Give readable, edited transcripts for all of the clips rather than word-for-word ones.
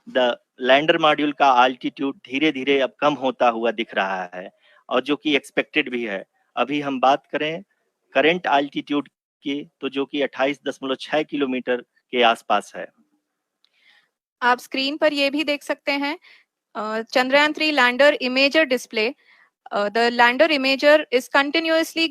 The lander module का altitude धीरे धीरे अब कम होता हुआ दिख रहा है, और जो कि एक्सपेक्टेड भी है। अभी हम बात करें करंट अल्टीट्यूड की, तो जो कि 28.6 किलोमीटर के आसपास है। आप स्क्रीन पर ये भी देख सकते हैं Chandrayaan 3 lander imager display. The lander imager is continuously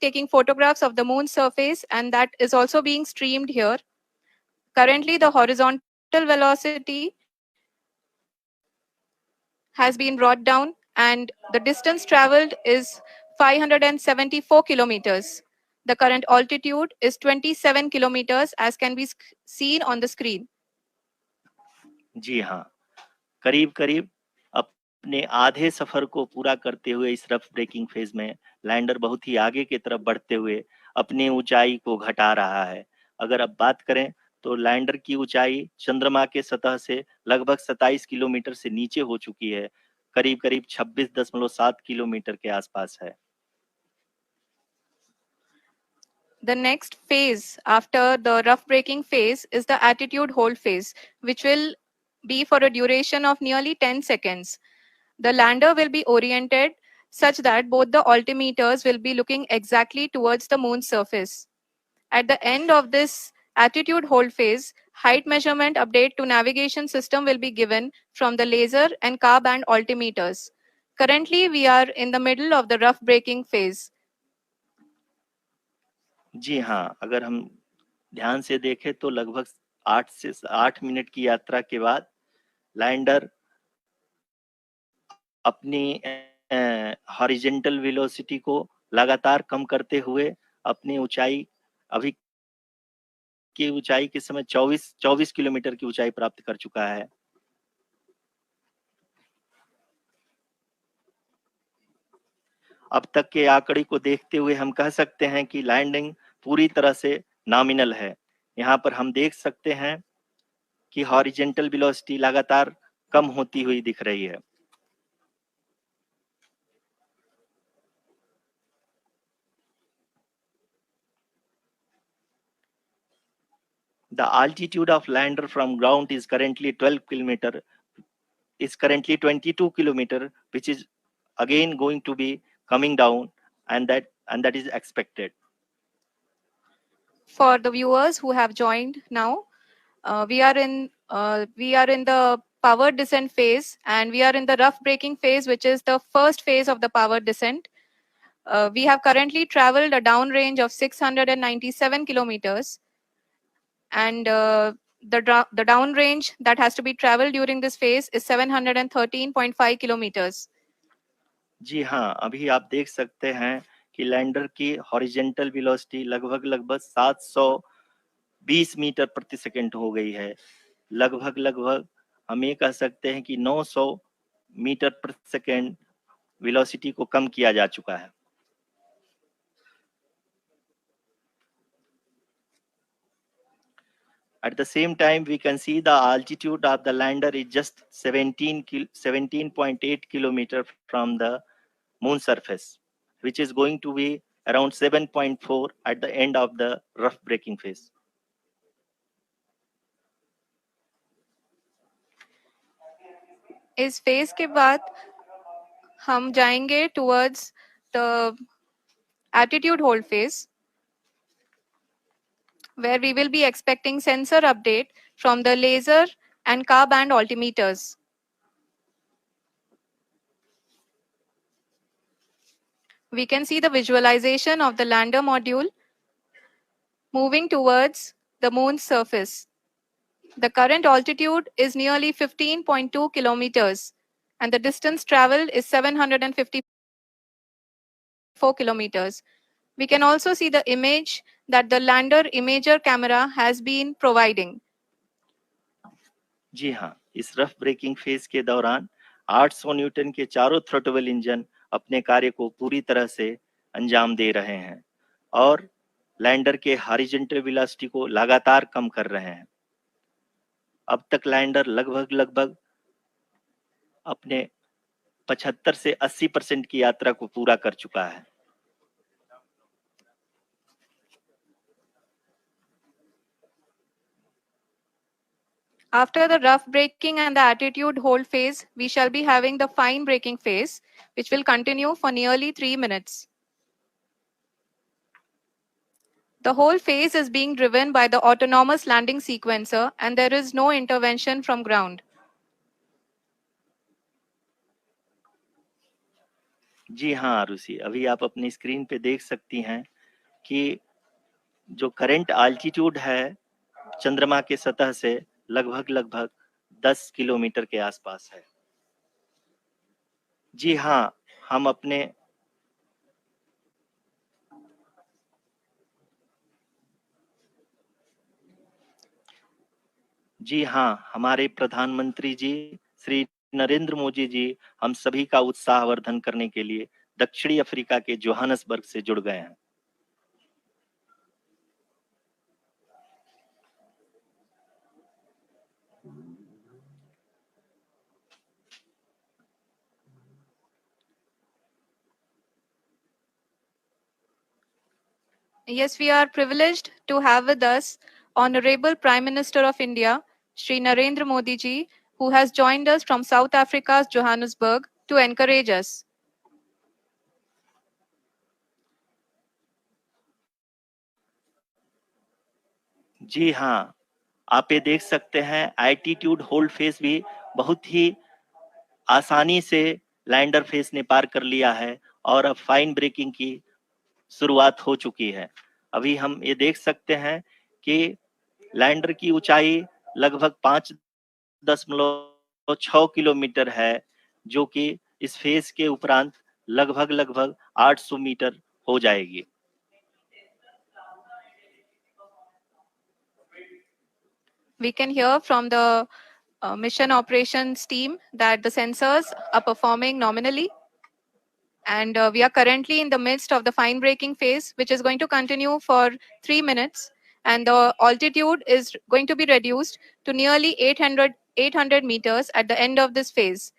taking photographs of the moon's surface, and that is also being streamed here. Currently, the horizontal velocity has been brought down, and the distance traveled is 574 kilometers. The current altitude is 27 kilometers, as can be seen on the screen. जी हाँ, करीब करीब अपने आधे सफर को पूरा करते हुए इस रफ ब्रेकिंग फेज में लैंडर बहुत ही आगे की तरफ बढ़ते हुए अपनी ऊंचाई को घटा रहा है। अगर अब बात करें तो लैंडर की ऊंचाई चंद्रमा के सतह से लगभग 27 किलोमीटर से नीचे हो चुकी है, करीब करीब 26.7 किलोमीटर के आसपास है। The next phase after the rough braking phase is the attitude hold phase, which will be for a duration of nearly 10 seconds. The lander will be oriented such that both the altimeters will be looking exactly towards the moon's surface. At the end of this attitude hold phase, height measurement update to navigation system will be given from the laser and car band altimeters. Currently, we are in the middle of the rough braking phase. जी हाँ, अगर हम ध्यान से देखें तो लगभग 8 से 8 minute की यात्रा के बाद लैंडर अपनी हॉरिजॉन्टल वेलोसिटी को लगातार कम करते हुए अपनी ऊंचाई अभी की ऊंचाई के समय 24 किलोमीटर की ऊंचाई प्राप्त कर चुका है। अब तक के आंकड़े को देखते हुए हम कह सकते हैं कि लैंडिंग पूरी तरह से नॉमिनल है। यहाँ पर हम देख सकते हैं कि हॉरिजॉन्टल वेलोसिटी लगातार कम होती हुई दिख रही है। The altitude of lander from ground is currently 22 kilometer, which is again going to be coming down, and that is expected. For the viewers who have joined now, we are in the power descent phase, and we are in the rough braking phase, which is the first phase of the power descent. We have currently traveled a downrange of 697 kilometers, and the downrange that has to be traveled during this phase is 713.5 kilometers. जी हाँ, अभी आप देख सकते हैं कि lander की horizontal velocity लगभग 720 metre प्रति सेकंड हो गई है। लगभग हम ये कह सकते हैं कि 900 मीटर प्रति सेकंड वेलोसिटी को कम किया जा चुका है। At the same time, we can see the altitude of the lander is just 17.8 kilometer from the moon surface, which is going to be around 7.4 at the end of the rough braking phase. इस phase के बाद हम जाएंगे towards the attitude hold phase, where we will be expecting sensor update from the laser and car band altimeters. We can see the visualization of the lander module moving towards the moon's surface. The current altitude is nearly 15.2 kilometers, and the distance traveled is 754 kilometers. We can also see the image that the lander imager camera has been providing. जी हाँ, इस rough breaking phase के दौरान 800 Newton के चारों throttle engine अपने कार्य को पूरी तरह से अंजाम दे रहे हैं और लैंडर के हॉरिजॉन्टल वेलोसिटी को लगातार कम कर रहे हैं। अब तक लैंडर लगभग अपने 75 से 80% की यात्रा को पूरा कर चुका है। After the rough braking and the attitude hold phase, we shall be having the fine braking phase, which will continue for nearly 3 minutes. The whole phase is being driven by the autonomous landing sequencer and there is no intervention from ground. जी हाँ आरुषि, अभी आप अपनी screen पे देख सकती हैं कि जो करंट आल्टीट्यूड है चंद्रमा के सतह से लगभग 10 किलोमीटर के आसपास है। जी हाँ, हम अपने जी हाँ, हमारे प्रधानमंत्री जी श्री नरेंद्र मोदी जी हम सभी का उत्साहवर्धन करने के लिए दक्षिणी अफ्रीका के जोहानसबर्ग से जुड़ गए हैं। Yes, we are privileged to have with us Honorable Prime Minister of India, Shri Narendra Modi ji, who has joined us from South Africa's Johannesburg to encourage us. जी हाँ, आप ये देख सकते हैं एल्टीट्यूड होल्ड फेज भी बहुत ही आसानी से लैंडर फेज ने पार कर लिया है और अब फाइन ब्रेकिंग की शुरुआत हो चुकी है। अभी हम ये देख सकते हैं कि लैंडर की ऊंचाई लगभग 5.6 किलोमीटर है, जो कि इस फेज के उपरांत लगभग 800 मीटर हो जाएगी। We can hear from the mission operations team that the sensors are performing nominally. And we are currently in the midst of the fine braking phase, which is going to continue for 3 minutes. And the altitude is going to be reduced to nearly 800 meters at the end of this phase.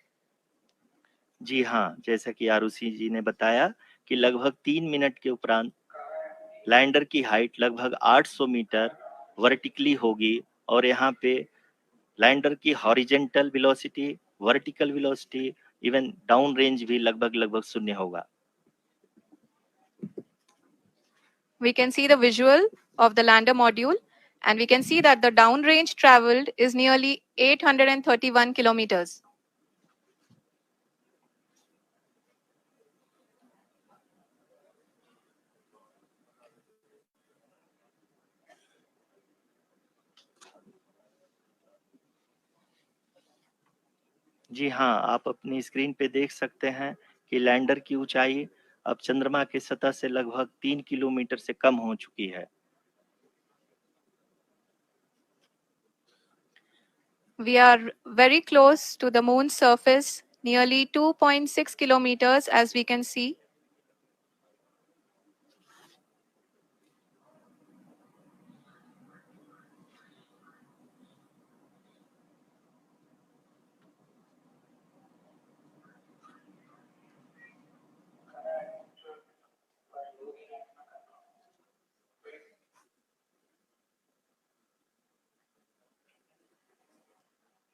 जी हाँ, जैसा कि आरुषि जी ने बताया कि लगभग 3 minute के उपरांत lander की हाइट लगभग 800 मीटर वर्टिकली होगी और यहाँ पे लैंडर की horizontal velocity, vertical velocity, even down range भी लगभग शून्य होगा। We can see the visual of the lander module and we can see that the downrange traveled is nearly 831 kilometers. जी हाँ, आप अपनी स्क्रीन पे देख सकते हैं कि लैंडर की ऊंचाई अब चंद्रमा की सतह से लगभग 3 किलोमीटर से कम हो चुकी है। We are very close to the moon's surface, nearly 2.6 kilometers as we can see.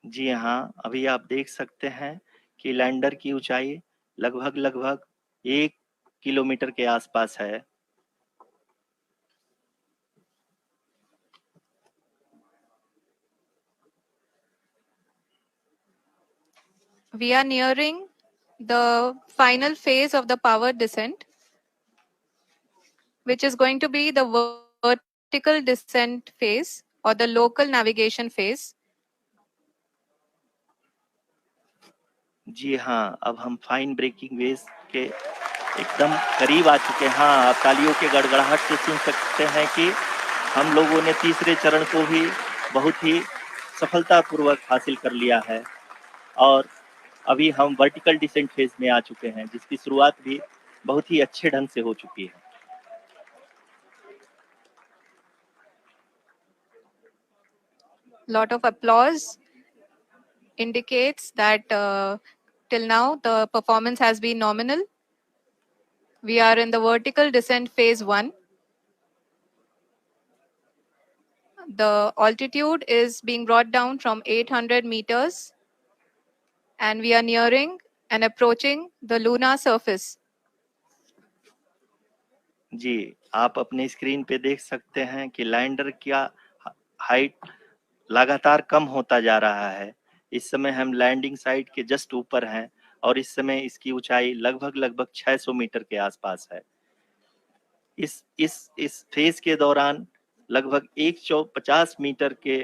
जी हाँ, अभी आप देख सकते हैं कि लैंडर की ऊंचाई लगभग 1 किलोमीटर के आसपास है। We are nearing the final phase of the power descent, which is going to be the vertical descent phase or the local navigation phase. जी हाँ, अब हम फाइन ब्रेकिंग वेज के एकदम करीब आ चुके हैं। हाँ, आप तालियों के गड़गड़ाहट से सुन सकते हैं कि हम लोगों ने तीसरे चरण को भी बहुत ही सफलतापूर्वक हासिल कर लिया है और अभी हम वर्टिकल डिसेंट फेज में आ चुके हैं, जिसकी शुरुआत भी बहुत ही अच्छे ढंग से हो चुकी है। Lot of applause indicates that till now the performance has been nominal. We are in the vertical descent phase 1. The altitude is being brought down from 800 meters, and we are nearing and approaching the lunar surface. जी, आप अपने screen पे देख सकते हैं कि lander का height लगातार कम होता जा रहा है। इस समय हम लैंडिंग साइट के जस्ट ऊपर हैं और इस समय इसकी ऊंचाई लगभग 600 मीटर के आसपास है। इस फेज के दौरान लगभग 150 मीटर के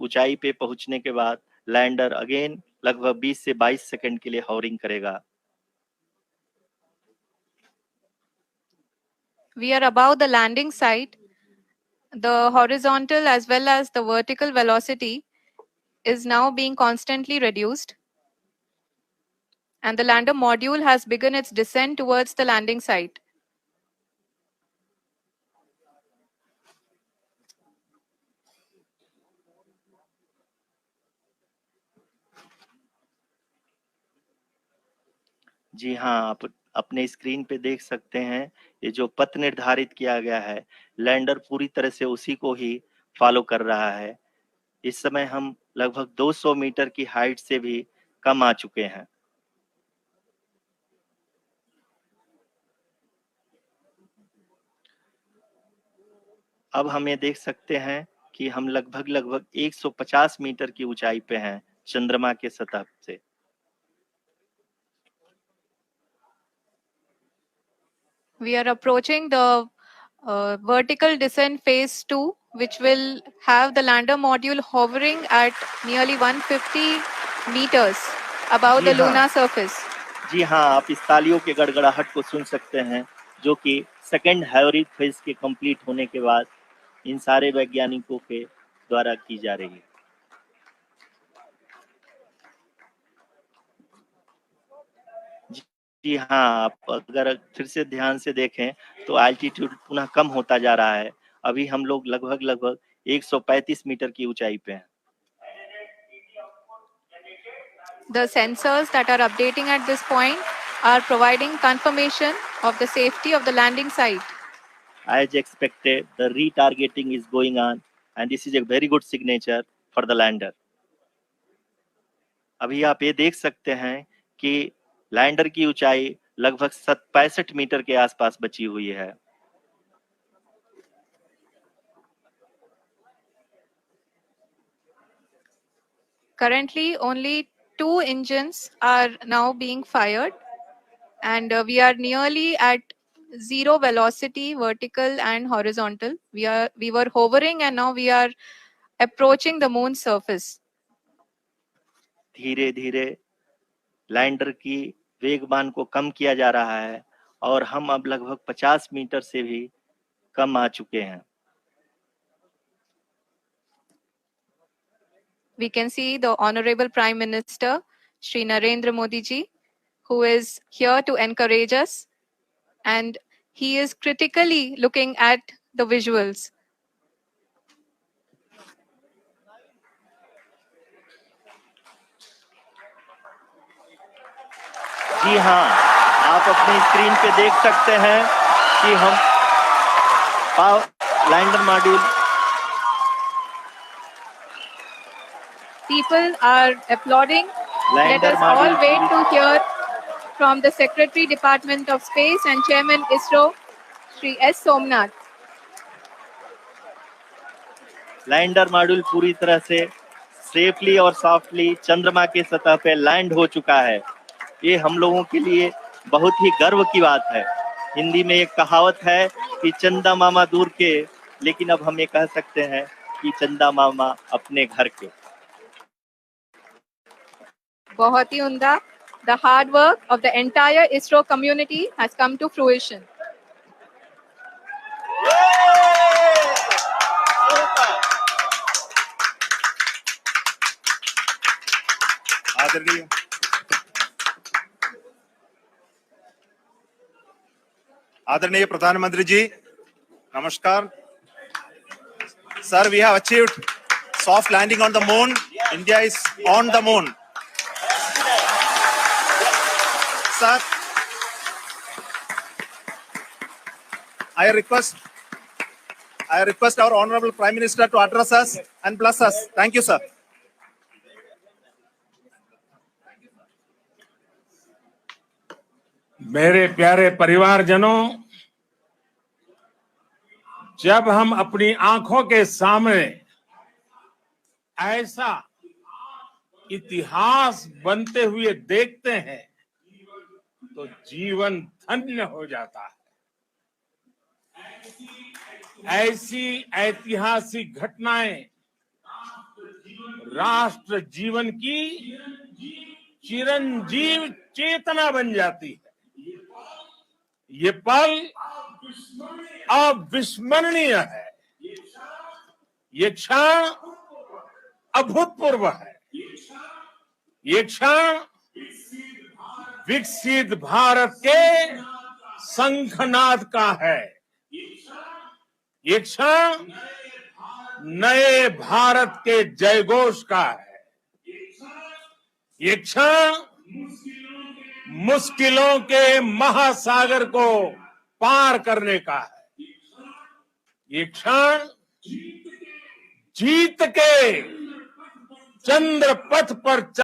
ऊंचाई पे पहुंचने के बाद लैंडर अगेन लगभग 20 से 22 सेकंड के लिए हॉवरिंग करेगा। We are above the landing site. The horizontal as well as the vertical velocity is now being constantly reduced, and the lander module has begun its descent towards the landing site. जी हाँ, आप अपने screen पे देख सकते हैं ये जो पथ निर्धारित किया गया है, लैंडर पूरी तरह से उसी को ही फॉलो कर रहा है। इस समय हम लगभग 200 मीटर की हाइट से भी कम आ चुके हैं। अब हम ये देख सकते हैं कि हम लगभग 150 मीटर की ऊंचाई पे हैं चंद्रमा के सतह से। We are approaching the vertical descent phase 2, which will have the lander module hovering at nearly 150 meters above the lunar surface. जी हाँ, आप इस तालियों के गड़गड़ाहट को सुन सकते हैं, जो कि सेकंड हाइब्रिड फेज के कंप्लीट होने के बाद इन सारे वैज्ञानिकों के द्वारा की जा रही है। जी हाँ, आप अगर फिर से ध्यान से देखें तो एल्टीट्यूड पुनः कम होता जा रहा है। अभी हम लोग लगभग 135 मीटर की ऊंचाई पे हैं। The sensors that are updating at this point are providing confirmation of the safety of the landing site. As expected, the retargeting is going on, and this is a very good signature for the lander. अभी आप ये देख सकते हैं कि lander की ऊंचाई लगभग 65 मीटर के आसपास बची हुई है। Currently, only 2 engines are now being fired, and we are nearly at zero velocity, vertical and horizontal. We were hovering, and now we are approaching the moon's surface. धीरे धीरे लैंडर की वेगमान को कम किया जा रहा है और हम अब लगभग 50 मीटर से भी कम आ चुके हैं। We can see the Honorable Prime Minister, Shri Narendra Modi ji, who is here to encourage us, and he is critically looking at the visuals. जी हाँ, आप अपनी स्क्रीन पे देख सकते हैं कि हम lander module. People are applauding. Let us all wait to hear from the Secretary, Department of Space and Chairman ISRO, Shri S. Somnath. Lander module पूरी तरह से सेफली और सॉफ्टली चंद्रमा के सतह पे लैंड हो चुका है। ये हम लोगों के लिए बहुत ही गर्व की बात है। हिंदी में एक कहावत है कि चंदा मामा दूर के, लेकिन अब हम ये कह सकते हैं कि चंदा मामा अपने घर के। बहुत ही उम्दा. The hard work of the entire ISRO community has come to fruition. आदरणीय प्रधानमंत्री जी, नमस्कार. Sir, we have achieved soft landing on the moon. India is on the moon. Sir, I I request our Honorable Prime Minister to address us and bless us. Thank you, sir. मेरे प्यारे परिवारजनों, जब हम अपनी आंखों के सामने ऐसा इतिहास बनते हुए देखते हैं तो जीवन धन्य हो जाता है। ऐसी ऐतिहासिक घटनाएं राष्ट्र जीवन की चिरंजीव चेतना बन जाती है। ये पल अविस्मरणीय है, ये क्षण अभूतपूर्व है, ये क्षण विकसित भारत के शंखनाद का है, ये क्षण नए भारत के जयघोष का है, ये क्षण मुश्किलों के महासागर को पार करने का है, ये क्षण जीत के चंद्र पथ पर